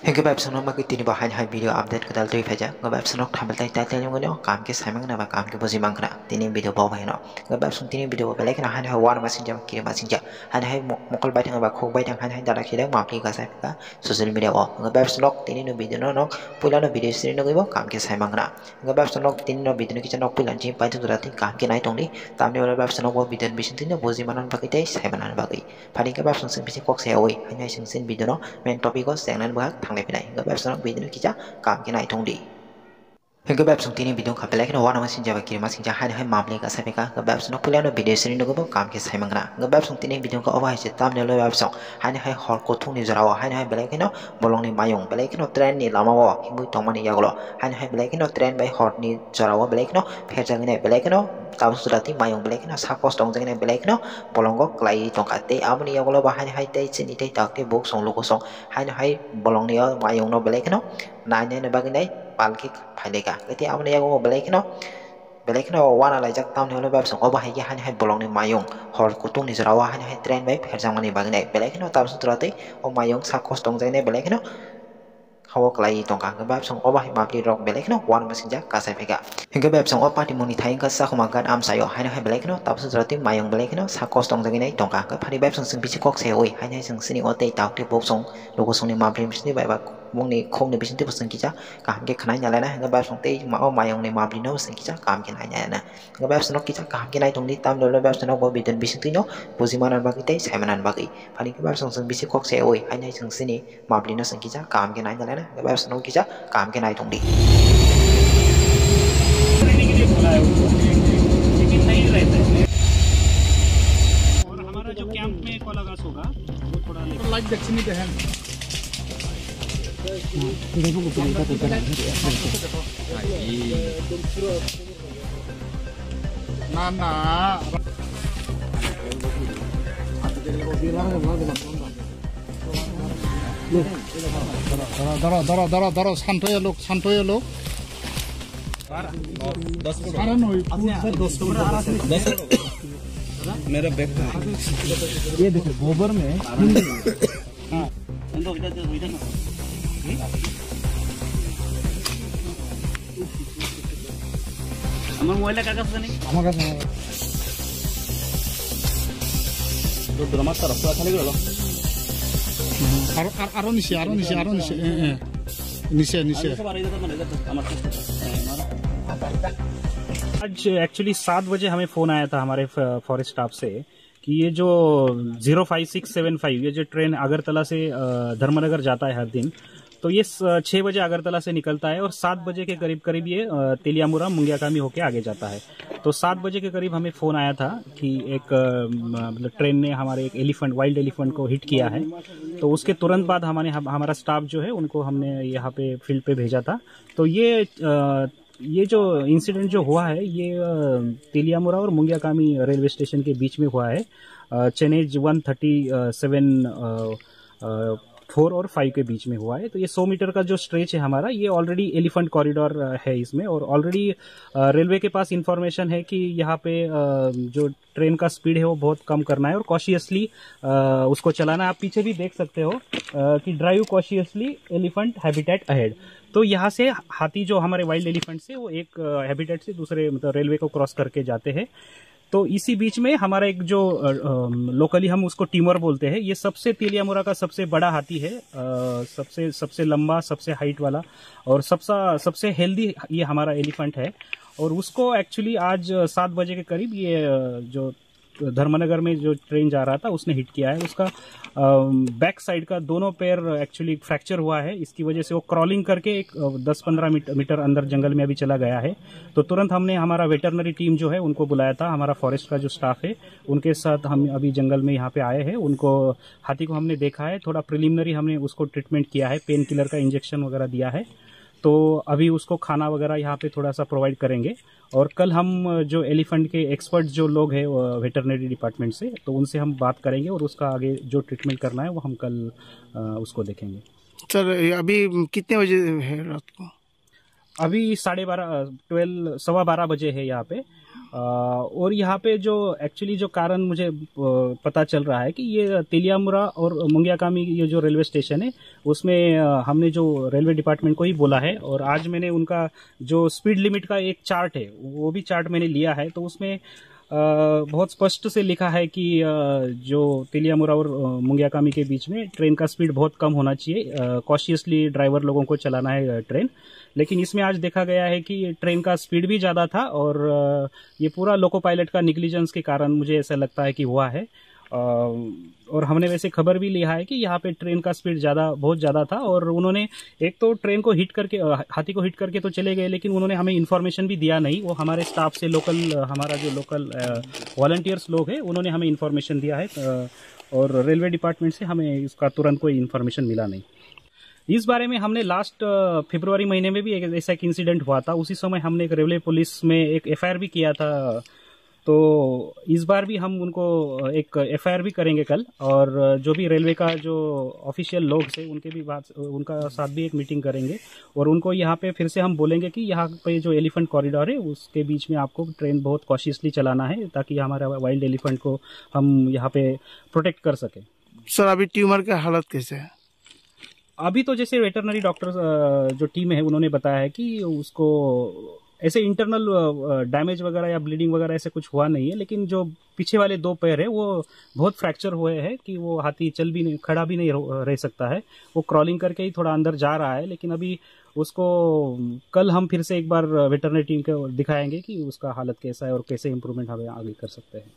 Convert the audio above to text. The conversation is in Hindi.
Hingga web sonok maki tini bahan hai video update kedal tui faja nge web sonok thambal tai tai tai ngono kam ke saimang na ba kam ke bozi mang kana tini video bawa hai no nge web son tini video belai kana han hai wan masing jam kiri masing ja han hai mokol bai tang ba khok bai tang han hai dara khida mapli ka sai ka social media o nge web sonok tini no video no pula no video siri no gibo kam ke saimang na nge web sonok tini no video no kicha nok pula ji pai tu dati kam ke nai tongdi tamne wala web sonok bo video bisin tini bozi manan ba kitai saimanan ba gai phani ke web son sin bisi kok se oi han hai sin sin video no main topic ko sengnan ba thang le pinai nge web sonok video no kicha kam ke nai tongdi hingga web song tini bidung kapelai kena wana masing jawa kiri masing jawa hai mamle ka sape ka web song pulia no video sini no go kam ke sai mangna web song tini bidung ka awai se tam ne lo web song hai hor ko thung ni jarawa hai belai kena bolong ni mayong belai kena trend ni lama wa himu tongmani yagolo hai belai kena trend bai hor ni jarawa belai kena phejang ne belai kena tam sudati mayong belai kena sakos tong jeng ne belai kena bolong go klai tongka te amni yagolo ba hai te chini te tak te bok song logo song hai bolong ni mayong no belai kena nanya ne baginai palki phaileka keti amne yago belai kena wana lai jak tam ne web song oba hai hai bolong ni mayong hor kutung ni jarawa hai trend bai pherjang mani baginai belai kena tam sutrate o mayong sakos tong jeng ne belai kena hawa klai tongka web song oba hai mapli rok belai kena wan masinja kasai pheka hingga web song opa ti moni thaing ka sa khumagan am sayo hai belai kena tam sutrate mayong belai kena sakos tong jeng ne tongka ka phani web song sing bisi kok se oi hai sing sini ote tak ti bok song logo song ni mapli misni bai ba mong ni khong ni bisin ti pasang kicha kam ke khanai nyala na nga web song te ma o mayong ni mapli no sing kicha kam ke nai na nga web song kicha kam ke nai tong ni tam lo web song bo bidan bisin ti no bujimanan bagi te saimanan bagi phani ke web song sing bisi kok se oi hai sing sini mapli no sing kicha kam ke nai nyala na nga web song kicha kam ke nai tong di लेकिन नहीं रहता है और हमारा जो कैंप में कोलागास होगा वो थोड़ा लाइट दक्षिणी पे है ना ना धरो शांत लोग मेरा बैग ये देखो गोबर में আমার মোবাইলে কার কাছে জানি আমার কাছে তো ড্রামার তো রাস্তা খালি গেল আরো নিচে নিচে आज एक्चुअली 7 बजे हमें फोन आया था हमारे फॉरेस्ट स्टाफ से कि ये जो 05675 ये जो ट्रेन अगरतला से धर्मनगर जाता है हर दिन, तो ये 6 बजे अगरतला से निकलता है और 7 बजे के करीब ये तेलियामुरा मुंगियाकामी होके आगे जाता है। तो 7 बजे के करीब हमें फोन आया था कि एक मतलब ट्रेन ने हमारे एक एलिफेंट, वाइल्ड एलिफेंट को हिट किया है। तो उसके तुरंत बाद हमारा स्टाफ जो है उनको हमने यहाँ पे फील्ड पे भेजा था। तो ये जो इंसिडेंट जो हुआ है ये तेलियामुरा और मुंगियाकामी रेलवे स्टेशन के बीच में हुआ है। चेन्नई 137 और 5 के बीच में हुआ है। तो ये 100 मीटर का जो स्ट्रेच है हमारा, ये ऑलरेडी एलिफेंट कॉरिडोर है इसमें, और ऑलरेडी रेलवे के पास इंफॉर्मेशन है कि यहाँ पे जो ट्रेन का स्पीड है वो बहुत कम करना है और कॉशियसली उसको चलाना है। आप पीछे भी देख सकते हो कि drive cautiously elephant habitat ahead. तो यहाँ से हाथी जो हमारे वाइल्ड एलिफेंट से वो एक हैबिटेट से दूसरे मतलब रेलवे को क्रॉस करके जाते हैं। तो इसी बीच में हमारा एक जो लोकली हम उसको टीमर बोलते हैं, ये सबसे तेलियामुरा का सबसे बड़ा हाथी है, सबसे लंबा, सबसे हाइट वाला और सबसे हेल्दी ये हमारा एलिफेंट है। और उसको एक्चुअली आज 7 बजे के करीब ये जो धर्मनगर में जो ट्रेन जा रहा था उसने हिट किया है। उसका बैक साइड का दोनों पैर एक्चुअली फ्रैक्चर हुआ है। इसकी वजह से वो क्रॉलिंग करके एक 10-15 मीटर अंदर जंगल में अभी चला गया है। तो तुरंत हमने हमारा वेटरनरी टीम जो है उनको बुलाया था, हमारा फॉरेस्ट का जो स्टाफ है उनके साथ हम अभी जंगल में यहाँ पे आए हैं। उनको हाथी को हमने देखा है, थोड़ा प्रिलिमिनरी हमने उसको ट्रीटमेंट किया है, पेन किलर का इंजेक्शन वगैरह दिया है। तो अभी उसको खाना वगैरह यहाँ पे थोड़ा सा प्रोवाइड करेंगे और कल हम जो एलिफेंट के एक्सपर्ट जो लोग हैं वेटरनरी डिपार्टमेंट से, तो उनसे हम बात करेंगे और उसका आगे जो ट्रीटमेंट करना है वो हम कल उसको देखेंगे। सर अभी कितने बजे है रात को? अभी 12:30 12 सवा 12 बजे है यहाँ पे। और यहाँ पे जो एक्चुअली जो कारण मुझे पता चल रहा है कि ये तेलियामुरा और मुंगियाकामी ये जो रेलवे स्टेशन है उसमें हमने जो रेलवे डिपार्टमेंट को ही बोला है, और आज मैंने उनका जो स्पीड लिमिट का एक चार्ट है वो भी चार्ट मैंने लिया है, तो उसमें बहुत स्पष्ट से लिखा है कि जो तेलियामुरा और मुंगियाकामी के बीच में ट्रेन का स्पीड बहुत कम होना चाहिए, कॉशियसली ड्राइवर लोगों को चलाना है ट्रेन। लेकिन इसमें आज देखा गया है कि ट्रेन का स्पीड भी ज़्यादा था, और ये पूरा लोको पायलट का निग्लिजेंस के कारण मुझे ऐसा लगता है कि हुआ है। और हमने वैसे खबर भी लिया है कि यहाँ पे ट्रेन का स्पीड बहुत ज़्यादा था, और उन्होंने एक तो ट्रेन को हिट करके, हाथी को हिट करके तो चले गए, लेकिन उन्होंने हमें इन्फॉर्मेशन भी दिया नहीं। वो हमारे स्टाफ से हमारा जो लोकल वॉलंटियर्स लोग हैं उन्होंने हमें इन्फॉर्मेशन दिया है, और रेलवे डिपार्टमेंट से हमें इसका तुरंत कोई इन्फॉर्मेशन मिला नहीं। इस बारे में हमने लास्ट फरवरी महीने में भी ऐसा एक इंसिडेंट हुआ था, उसी समय हमने एक रेलवे पुलिस में एक एफआईआर भी किया था। तो इस बार भी हम उनको एक एफआईआर भी करेंगे कल, और जो भी रेलवे का जो ऑफिशियल लोग हैं उनका साथ भी एक मीटिंग करेंगे, और उनको यहाँ पे फिर से हम बोलेंगे कि यहाँ पे जो एलिफेंट कॉरिडोर है उसके बीच में आपको ट्रेन बहुत कॉशियसली चलाना है, ताकि हमारा वाइल्ड एलिफेंट को हम यहाँ पे प्रोटेक्ट कर सकें। सर अभी ट्यूमर का हालत कैसे है? अभी तो जैसे वेटरनरी डॉक्टर जो टीम है उन्होंने बताया है कि उसको ऐसे इंटरनल डैमेज वगैरह या ब्लीडिंग वगैरह ऐसे कुछ हुआ नहीं है, लेकिन जो पीछे वाले 2 पैर है वो बहुत फ्रैक्चर हुए हैं कि वो हाथी खड़ा भी नहीं रह सकता है। वो क्रॉलिंग करके ही थोड़ा अंदर जा रहा है, लेकिन अभी उसको कल हम फिर से एक बार वेटरनरी टीम को दिखाएंगे कि उसका हालत कैसा है और कैसे इम्प्रूवमेंट हमें आगे कर सकते हैं।